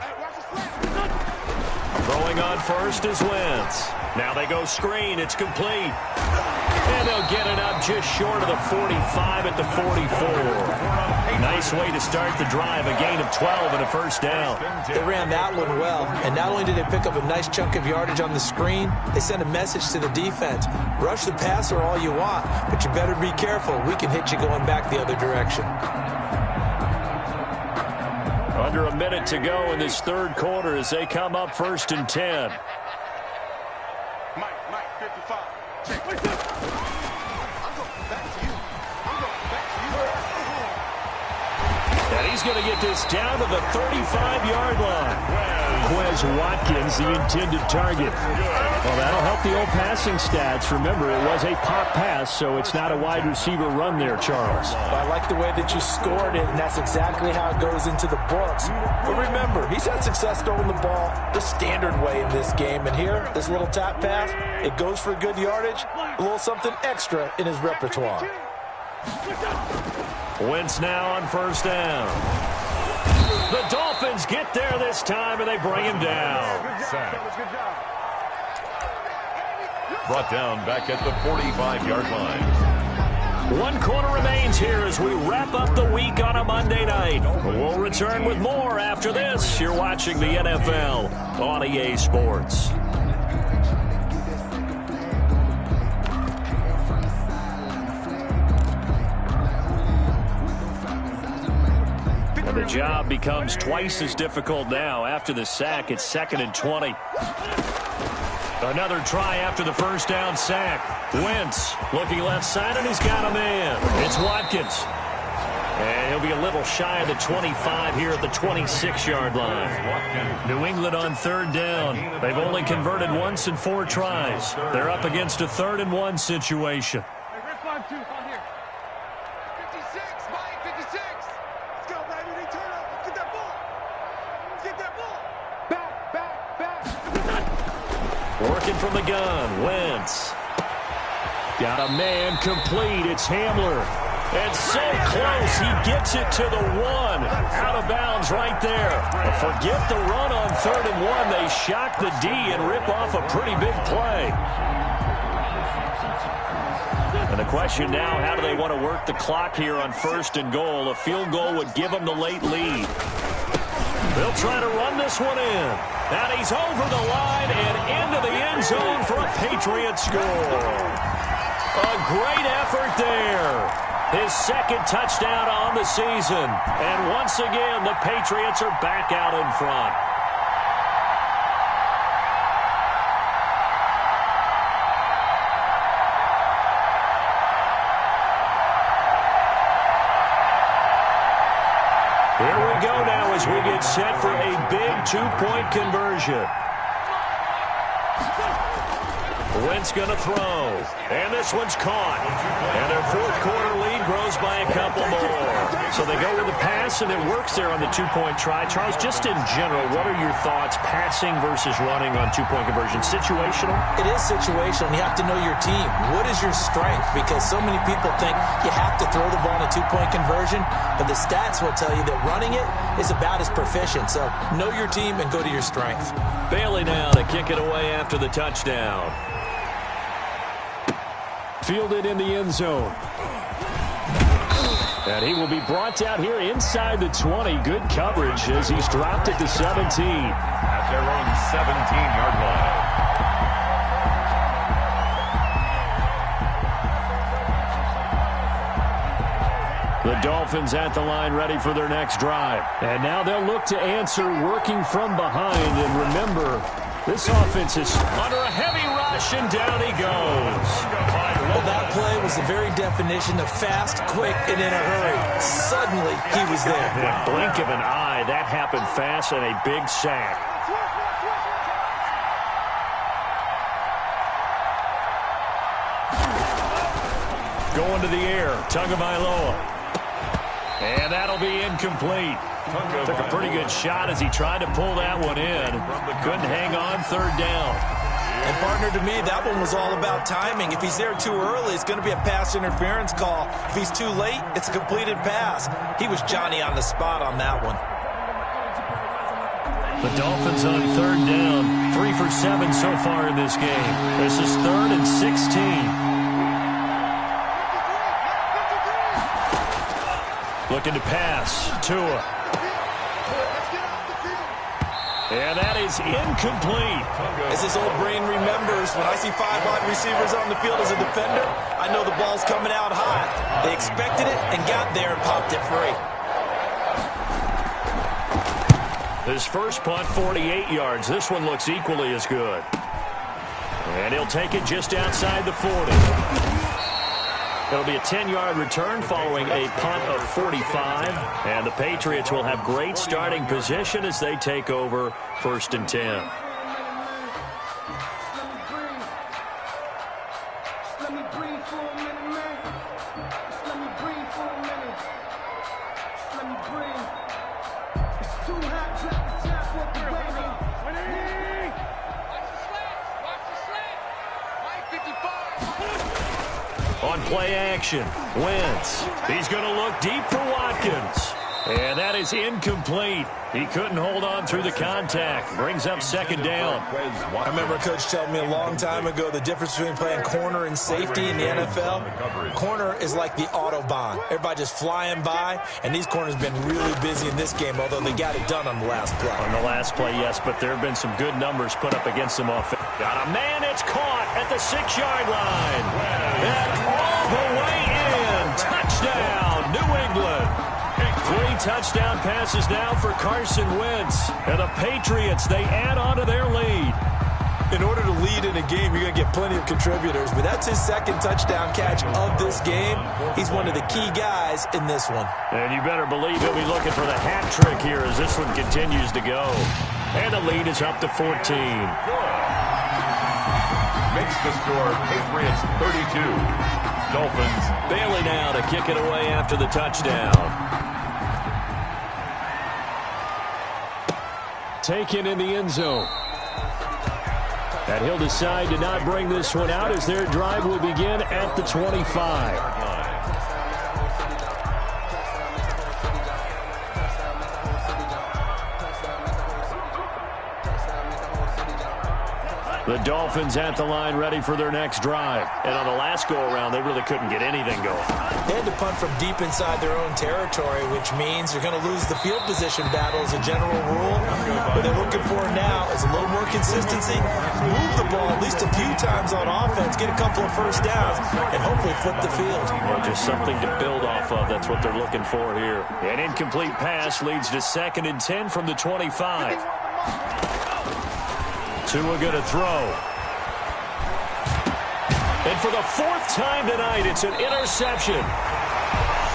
Throwing on first is Wentz. Now they go screen. It's complete. And they'll get it up just short of the 45 at the 44. Nice way to start the drive. A gain of 12 and a first down. They ran that one well. And not only did they pick up a nice chunk of yardage on the screen, they sent a message to the defense. Rush the passer all you want, but you better be careful. We can hit you going back the other direction. Under a minute to go in this 3rd quarter as they come up 1st and 10. Mike, 55. Check. I'm going back to you. I'm going back to you. And He's going to get this down to the 35-yard line. Quez Watkins, the intended target. Well, that'll help the old passing stats. Remember, it was a pop pass, so it's not a wide receiver run there, Charles. Well, I like the way that you scored it, and that's exactly how it goes into the books. But remember, he's had success throwing the ball the standard way in this game. And here, this little tap pass, it goes for good yardage, a little something extra in his repertoire. Wentz now on first down. The Dolphins get there this time, and they bring him down. Sack. Brought down back at the 45-yard line. 1 quarter remains here as we wrap up the week on a Monday night. We'll return with more after this. You're watching the NFL on EA Sports. And the job becomes twice as difficult now. After the sack, it's 2nd and 20. Another try after the first down sack. Wentz looking left side, and he's got a man. It's Watkins. And he'll be a little shy of the 25 here at the 26-yard line. New England on 3rd down. They've only converted once in 4 tries. They're up against a 3rd and 1 situation. Working from the gun, Wentz. Got a man complete. It's Hamler. And so close, he gets it to the 1. Out of bounds right there. Forget the run on 3rd and 1. They shock the D and rip off a pretty big play. And the question now, how do they want to work the clock here on 1st and goal? A field goal would give them the late lead. They'll try to run this one in. And he's over the line and into the end zone for a Patriot score. A great effort there. His 2nd touchdown on the season. And once again, the Patriots are back out in front. Here we go now as we get set for a big 2-point conversion. Wentz going to throw. And this one's caught. And their 4th quarter lead grows by a couple more. So they go with the pass, and it works there on the 2-point try. Charles, just in general, what are your thoughts, passing versus running on 2-point conversion? Situational? It is situational. You have to know your team. What is your strength? Because so many people think you have to throw the ball in a 2-point conversion, but the stats will tell you that running it is about as proficient. So know your team and go to your strength. Bailey now to kick it away after the touchdown. Fielded in the end zone. And he will be brought down here inside the 20. Good coverage as he's dropped it to 17. At their own 17-yard line. The Dolphins at the line ready for their next drive. And now they'll look to answer working from behind. And remember, this offense is under a heavy rush, and down he goes. Well, that play was the very definition of fast, quick, and in a hurry. Suddenly, he was there. In a blink of an eye, that happened fast, and a big sack. Going to the air, Tagovailoa. And that'll be incomplete. Took a pretty good shot as he tried to pull that one in. Couldn't hang on 3rd down. And, partner, to me, that one was all about timing. If he's there too early, it's going to be a pass interference call. If he's too late, it's a completed pass. He was Johnny on the spot on that one. The Dolphins on 3rd down. 3 for 7 so far in this game. This is 3rd and 16. Looking to pass. Tua. And that is incomplete. As his old brain remembers, when I see 5 wide receivers on the field as a defender, I know the ball's coming out hot. They expected it and got there and popped it free. His first punt, 48 yards. This one looks equally as good. And he'll take it just outside the 40. It'll be a 10-yard return following a punt of 45. And the Patriots will have great starting position as they take over 1st and 10. On play action, Wentz. He's going to look deep for Watkins. And that is incomplete. He couldn't hold on through the contact. Brings up 2nd down. I remember Coach telling me a long time ago the difference between playing corner and safety in the NFL. Corner is like the Autobahn. Everybody just flying by, and these corners have been really busy in this game, although they got it done on the last play. On the last play, yes, but there have been some good numbers put up against them off. Got a man, it's caught at the 6-yard line. And all the way in. Touchdown, New England. 3 touchdown passes now for Carson Wentz. And the Patriots, they add on to their lead. In order to lead in a game, you're going to get plenty of contributors, but that's his 2nd touchdown catch of this game. He's one of the key guys in this one. And you better believe he'll be looking for the hat trick here as this one continues to go. And the lead is up to 14. Makes the score Patriots 32. Dolphins. Bailey now to kick it away after the touchdown. Taken in the end zone. And he'll decide to not bring this one out as their drive will begin at the 25. The Dolphins at the line ready for their next drive. And on the last go-around, they really couldn't get anything going. They had to punt from deep inside their own territory, which means you're going to lose the field position battle as a general rule. What they're looking for now is a little more consistency, move the ball at least a few times on offense, get a couple of first downs, and hopefully flip the field. Well, just something to build off of. That's what they're looking for here. An incomplete pass leads to 2nd and 10 from the 25. Tua going to throw. And for the 4th time tonight, it's an interception.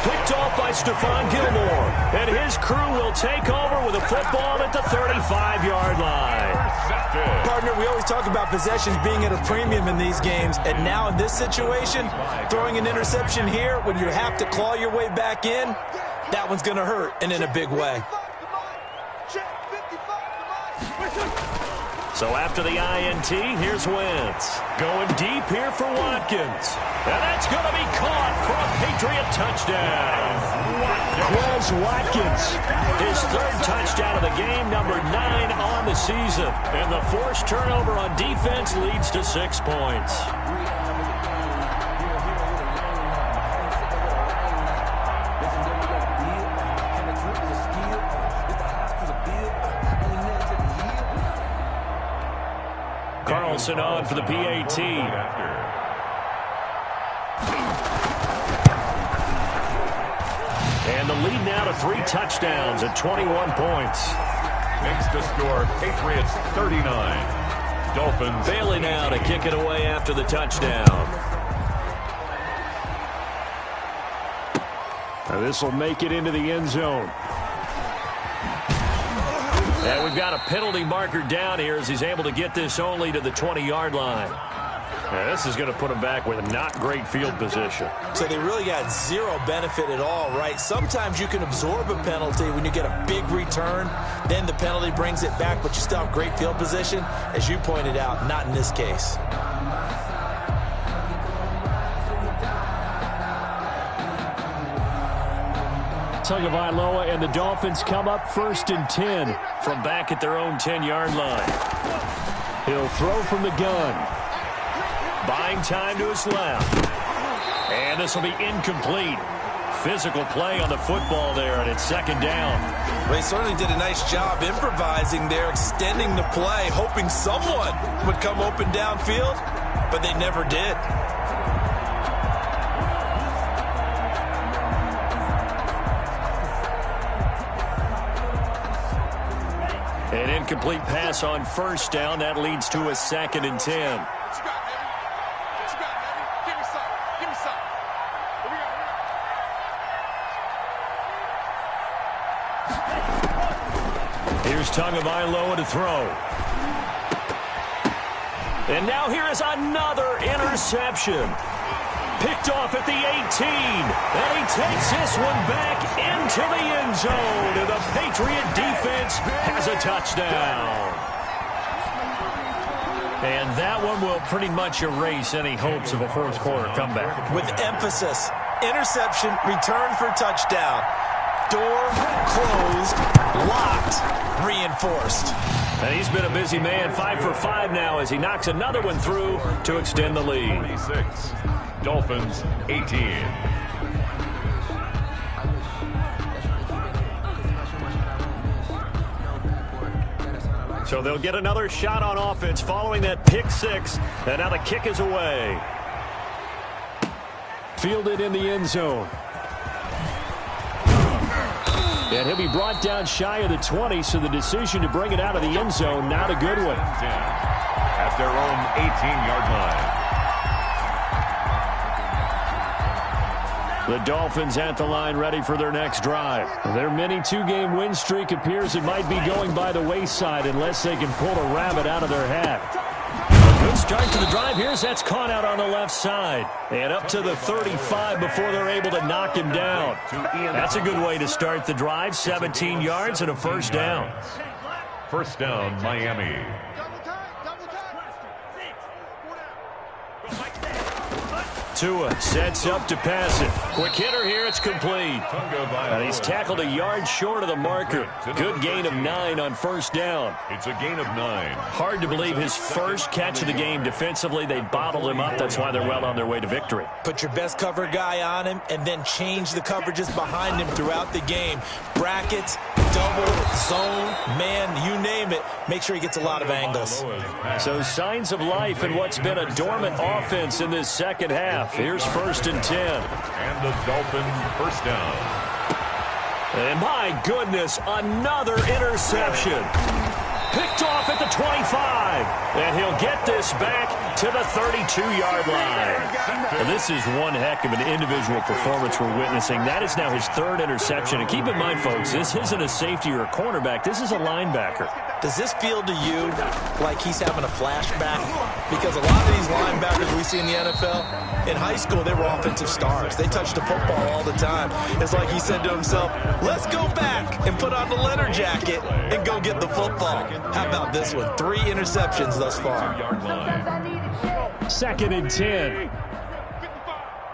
Picked off by Stephon Gilmore. And his crew will take over with a football at the 35-yard line. Partner, we always talk about possessions being at a premium in these games. And now in this situation, throwing an interception here when you have to claw your way back in, that one's going to hurt, and in a big way. So after the INT, here's Wentz. Going deep here for Watkins. And that's going to be caught for a Patriot touchdown. Quez Watkins, his 3rd touchdown of the game, number 9 on the season. And the forced turnover on defense leads to 6 points. Carlson on for the PAT. And the lead now to 3 touchdowns at 21 points. Makes the score Patriots 39. Dolphins. Bailey now to kick it away after the touchdown. Now this will make it into the end zone. And we've got a penalty marker down here as he's able to get this only to the 20-yard line. Now this is going to put him back with not great field position. So they really got zero benefit at all, right? Sometimes you can absorb a penalty when you get a big return. Then the penalty brings it back, but you still have great field position. As you pointed out, not in this case. Tagovailoa and the Dolphins come up 1st and 10 from back at their own 10-yard line. He'll throw from the gun. Buying time to his left. And this will be incomplete. Physical play on the football there, and it's 2nd down. They certainly did a nice job improvising there, extending the play, hoping someone would come open downfield, but they never did. An incomplete pass on 1st down. That leads to a 2nd and 10. Here's Tagovailoa to throw. And now here is another interception. Picked off at the 18. And he takes this one back into the end zone. And the Patriot defense has a touchdown. And that one will pretty much erase any hopes of a fourth quarter comeback. With emphasis, interception, return for touchdown. Door closed, locked, reinforced. And he's been a busy man, 5 for 5 now as he knocks another one through to extend the lead. 26, Dolphins 18. So they'll get another shot on offense following that pick six. And now the kick is away. Fielded in the end zone. And he'll be brought down shy of the 20, so the decision to bring it out of the end zone, not a good one. At their own 18-yard line. The Dolphins at the line ready for their next drive. Their mini two-game win streak appears it might be going by the wayside unless they can pull a rabbit out of their hat. Good start to the drive. Here's that's caught out on the left side. And up to the 35 before they're able to knock him down. That's a good way to start the drive. 17 yards and a first down. First down, Miami. Tua sets up to pass it. Quick hitter here. It's complete. And he's tackled a yard short of the marker. Good gain of 9 on first down. It's a gain of 9. Hard to believe his first catch of the game. Defensively, they bottled him up. That's why they're well on their way to victory. Put your best cover guy on him and then change the coverages behind him throughout the game. Brackets, double, zone, man, you name it. Make sure he gets a lot of angles. So signs of life in what's been a dormant offense in this second half. Here's first and 10. And the Dolphins first down. And my goodness, another interception. Picked off at the 25. And he'll get this back to the 32-yard line. Well, this is one heck of an individual performance we're witnessing. That is now his third interception. And keep in mind, folks, this isn't a safety or a cornerback. This is a linebacker. Does this feel to you like he's having a flashback? Because a lot of these linebackers we see in the NFL, in high school, they were offensive stars. They touched the football all the time. It's like he said to himself, let's go back and put on the leather jacket and go get the football. How about this one? 3 interceptions thus far. Second and 10.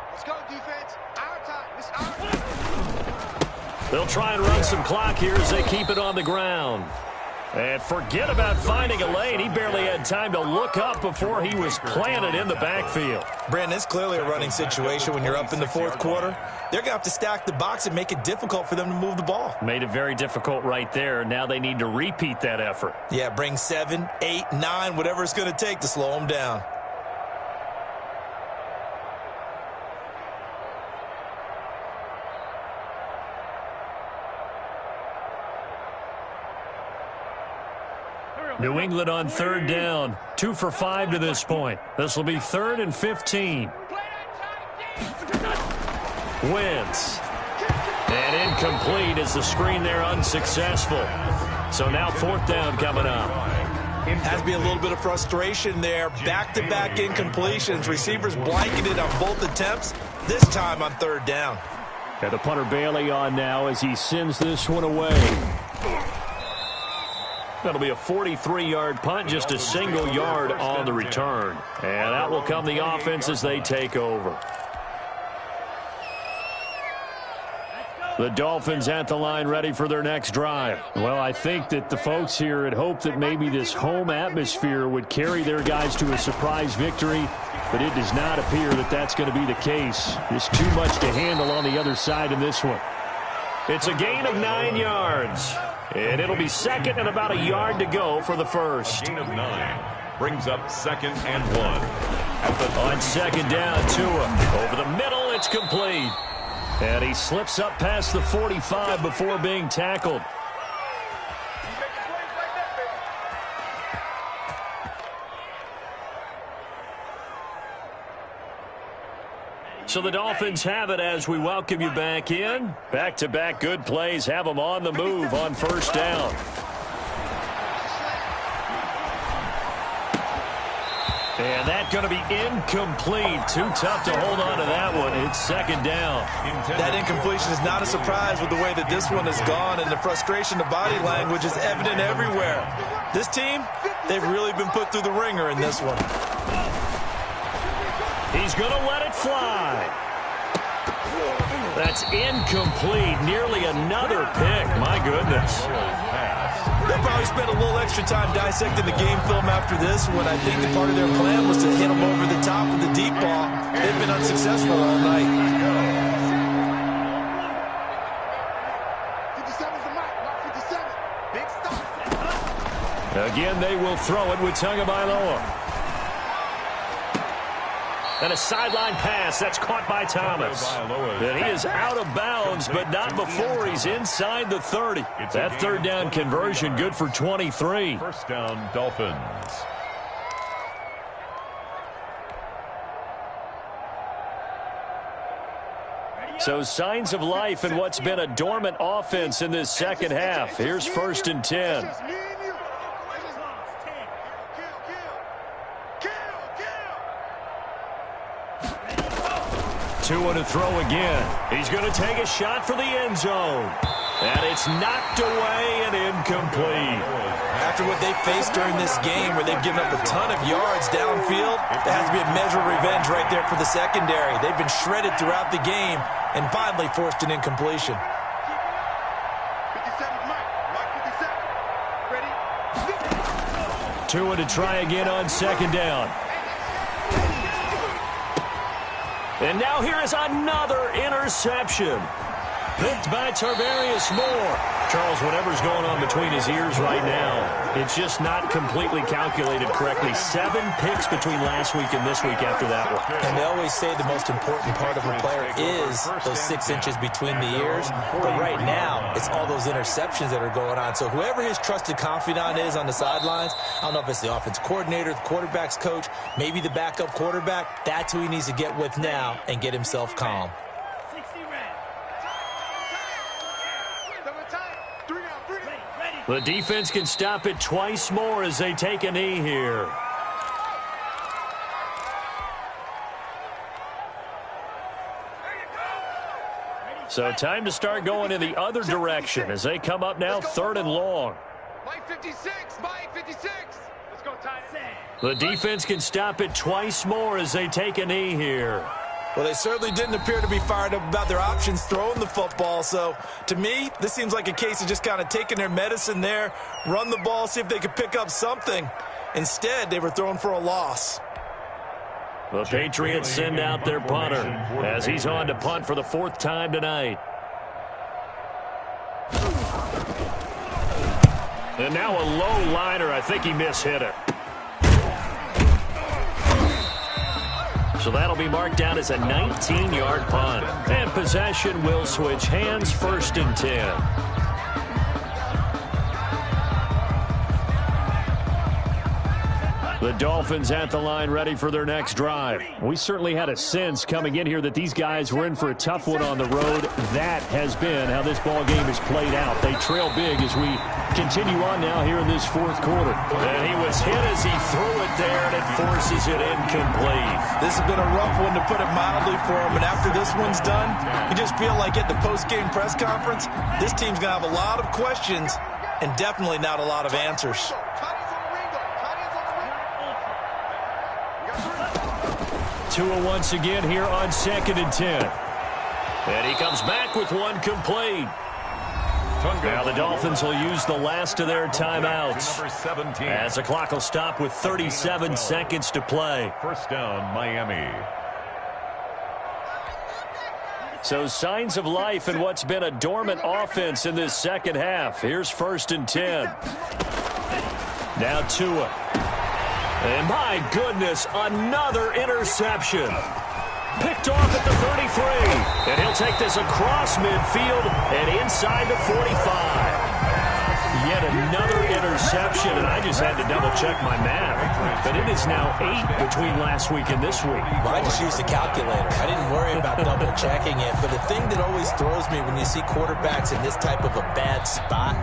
Let's go, defense. Our time. It's our time. They'll try and run some clock here as they keep it on the ground. And forget about finding a lane. He barely had time to look up before he was planted in the backfield. Brandon, it's clearly a running situation when you're up in the fourth quarter. They're going to have to stack the box and make it difficult for them to move the ball. Made it very difficult right there. Now they need to repeat that effort. Yeah, bring 7, 8, 9, whatever it's going to take to slow them down. New England on third down. 2 for 5 to this point. This will be 3rd and 15. Wentz. And incomplete as the screen there unsuccessful. So now 4th down coming up. Has to be a little bit of frustration there. Back-to-back incompletions. Receivers blanketed on both attempts. This time on 3rd down. Got the punter Bailey on now as he sends this one away. That'll be a 43-yard punt, just a single yard on the return. And out will come the offense as they take over. The Dolphins at the line ready for their next drive. Well, I think that the folks here had hoped that maybe this home atmosphere would carry their guys to a surprise victory, but it does not appear that that's going to be the case. Just too much to handle on the other side in this one. It's a gain of 9 yards. And it'll be 2nd and about a yard to go for the first. Gain of 9 brings up 2nd and 1. On 2nd down, Tua. Over the middle, it's complete. And he slips up past the 45 before being tackled. So the Dolphins have it as we welcome you back in. Back-to-back good plays have them on the move on 1st down. And that's going to be incomplete. Too tough to hold on to that one. It's second down. That incompletion is not a surprise with the way that this one has gone, and the frustration of body language is evident everywhere. This team, they've really been put through the ringer in this one. He's going to let it fly. That's incomplete. Nearly another pick. My goodness. They'll probably spend a little extra time dissecting the game film after this one. I think the part of their plan was to hit them over the top with the deep ball. They've been unsuccessful all night. 57's the mic. Mark 57. Big stop. Again, they will throw it with Tagovailoa. And a sideline pass. That's caught by Thomas. And he is out of bounds, but not before he's inside the 30. That third down conversion good for 23. First down, Dolphins. So signs of life in what's been a dormant offense in this second half. Here's 1st and 10. Tua to throw again. He's going to take a shot for the end zone. And it's knocked away and incomplete. After what they faced during this game where they've given up a ton of yards downfield, there has to be a measure of revenge right there for the secondary. They've been shredded throughout the game and finally forced an incompletion. 57's Mike. Mike 57. Ready? Tua to try again on second down. And now here is another interception. Picked by Tarvarius Moore. Charles, whatever's going on between his ears right now, it's just not completely calculated correctly. 7 picks between last week and this week after that one. And they always say the most important part of a player is those 6 inches between the ears. But right now, it's all those interceptions that are going on. So whoever his trusted confidant is on the sidelines, I don't know if it's the offense coordinator, the quarterback's coach, maybe the backup quarterback, that's who he needs to get with now and get himself calm. The defense can stop it twice more as they take a knee here. So time to start going in the other direction as they come up now 3rd and long. Mike 56. Mike 56. Let's go, tight. The defense can stop it twice more as they take a knee here. Well, they certainly didn't appear to be fired up about their options throwing the football. So, to me, this seems like a case of just kind of taking their medicine there, run the ball, see if they could pick up something. Instead, they were throwing for a loss. The Patriots send out their punter as he's on to punt for the 4th time tonight. And now a low liner. I think he mishit it. So that'll be marked down as a 19-yard punt. And possession will switch hands, 1st and 10. The Dolphins at the line ready for their next drive. We certainly had a sense coming in here that these guys were in for a tough one on the road. That has been how this ball game has played out. They trail big as we continue on now here in this 4th quarter. And he was hit as he threw it there, and it forces it incomplete. This has been a rough one, to put it mildly, for him. And after this one's done, you just feel like at the post-game press conference, this team's going to have a lot of questions and definitely not a lot of answers. Tua once again here on 2nd and 10. And he comes back with one complete. Now the Dolphins will use the last of their timeouts as the clock will stop with 37 seconds to play. First down, Miami. So signs of life in what's been a dormant offense in this second half. Here's 1st and 10. Now Tua. And my goodness, another interception. Picked off at the 33. And he'll take this across midfield and inside the 45. Yet another interception, and I just had to double-check my math. But it is now 8 between last week and this week. Well, I just used a calculator. I didn't worry about double-checking it. But the thing that always throws me when you see quarterbacks in this type of a bad spot,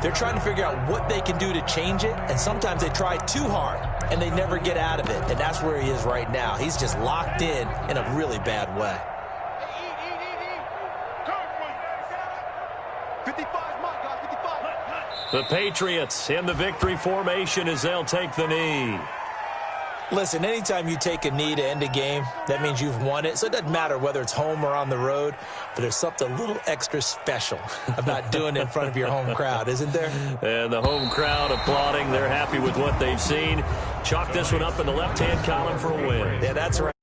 They're trying to figure out what they can do to change it, and sometimes they try too hard, and they never get out of it, and that's where he is right now. He's just locked in a really bad way. 55's mine, guys, 55. The Patriots in the victory formation as they'll take the knee. Listen, anytime you take a knee to end a game, that means you've won it. So it doesn't matter whether it's home or on the road, but there's something a little extra special about doing it in front of your home crowd, isn't there? And the home crowd applauding. They're happy with what they've seen. Chalk this one up in the left-hand column for a win. Yeah, that's right.